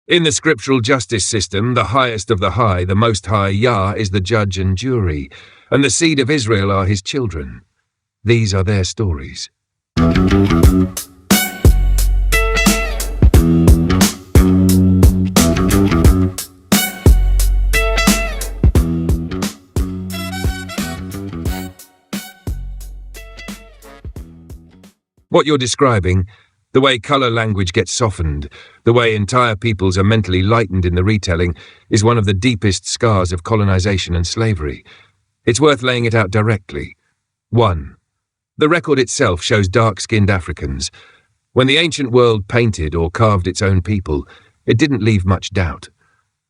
In the scriptural justice system, the highest of the high, the Most High, Yah, is the judge and jury, and the seed of Israel are his children. These are their stories. What you're describing, the way colour language gets softened, the way entire peoples are mentally lightened in the retelling, is one of the deepest scars of colonisation and slavery. It's worth laying it out directly. 1. The record itself shows dark-skinned Africans. When the ancient world painted or carved its own people, it didn't leave much doubt.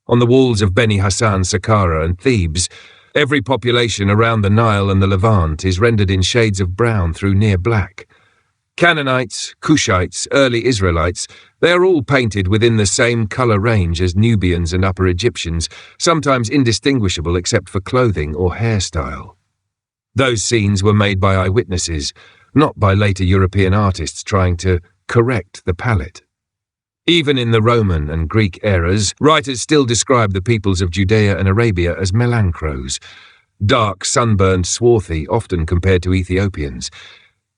On the walls of Beni Hassan, Saqqara and Thebes, every population around the Nile and the Levant is rendered in shades of brown through near black. Canaanites, Cushites, early Israelites, they are all painted within the same colour range as Nubians and Upper Egyptians, sometimes indistinguishable except for clothing or hairstyle. Those scenes were made by eyewitnesses, not by later European artists trying to correct the palette. Even in the Roman and Greek eras, writers still describe the peoples of Judea and Arabia as melancros, dark, sunburned, swarthy, often compared to Ethiopians.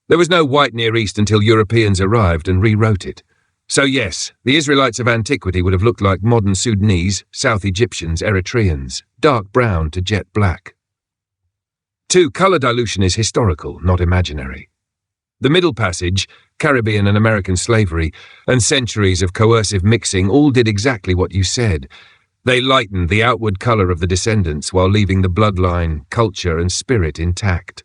There was no white Near East until Europeans arrived and rewrote it. So yes, the Israelites of antiquity would have looked like modern Sudanese, South Egyptians, Eritreans, dark brown to jet black. 2. Colour dilution is historical, not imaginary. The Middle Passage, Caribbean and American slavery, and centuries of coercive mixing all did exactly what you said. They lightened the outward colour of the descendants while leaving the bloodline, culture and spirit intact.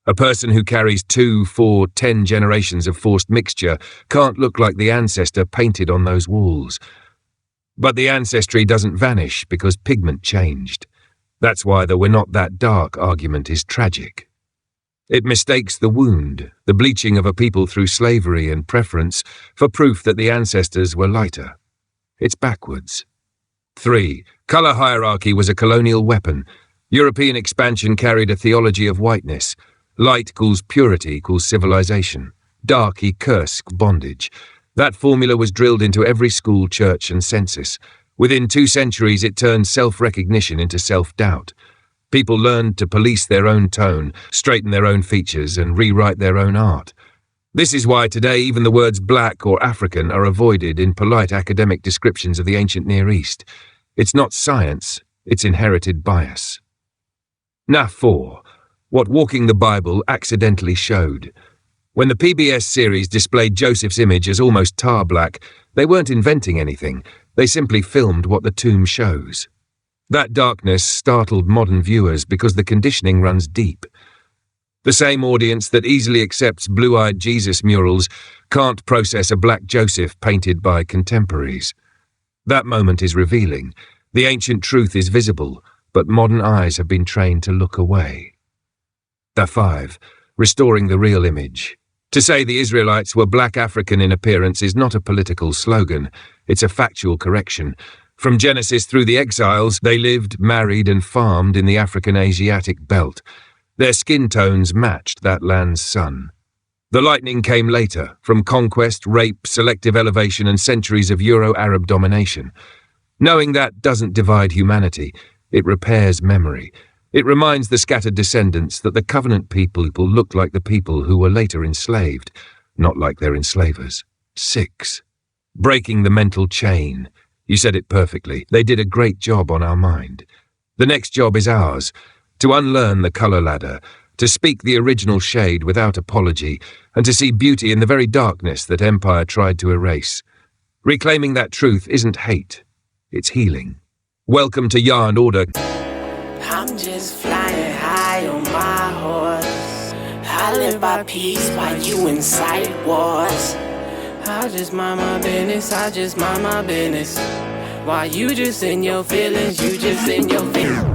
A person who carries 2, 4, 10 generations of forced mixture can't look like the ancestor painted on those walls. But the ancestry doesn't vanish because pigment changed. That's why the "we're not that dark" argument is tragic. It mistakes the wound, the bleaching of a people through slavery and preference, for proof that the ancestors were lighter. It's backwards. 3. Colour hierarchy was a colonial weapon. European expansion carried a theology of whiteness. Light equals purity equals civilization. Dark equals bondage. That formula was drilled into every school, church and census. Within 2 centuries it turned self-recognition into self-doubt. People learned to police their own tone, straighten their own features and rewrite their own art. This is why today even the words black or African are avoided in polite academic descriptions of the ancient Near East. It's not science, it's inherited bias. 4. What Walking the Bible accidentally showed. When the PBS series displayed Joseph's image as almost tar black, they weren't inventing anything, they simply filmed what the tomb shows. That darkness startled modern viewers because the conditioning runs deep. The same audience that easily accepts blue-eyed Jesus murals can't process a black Joseph painted by contemporaries. That moment is revealing. The ancient truth is visible, but modern eyes have been trained to look away. 5. Restoring the real image. To say the Israelites were black African in appearance is not a political slogan, it's a factual correction. From Genesis through the exiles, they lived, married and farmed in the African-Asiatic belt. Their skin tones matched that land's sun. The lightning came later, from conquest, rape, selective elevation and centuries of Euro-Arab domination. Knowing that doesn't divide humanity, it repairs memory. It reminds the scattered descendants that the covenant people look like the people who were later enslaved, not like their enslavers. 6. Breaking the mental chain. You said it perfectly. They did a great job on our mind. The next job is ours, to unlearn the colour ladder, to speak the original shade without apology, and to see beauty in the very darkness that empire tried to erase. Reclaiming that truth isn't hate, it's healing. Welcome to Yah and Order. I'm just flying high on my horse. I live by peace while you incite wars. I just mind my business, I just mind my business. While you just in your feelings, you just in your feelings.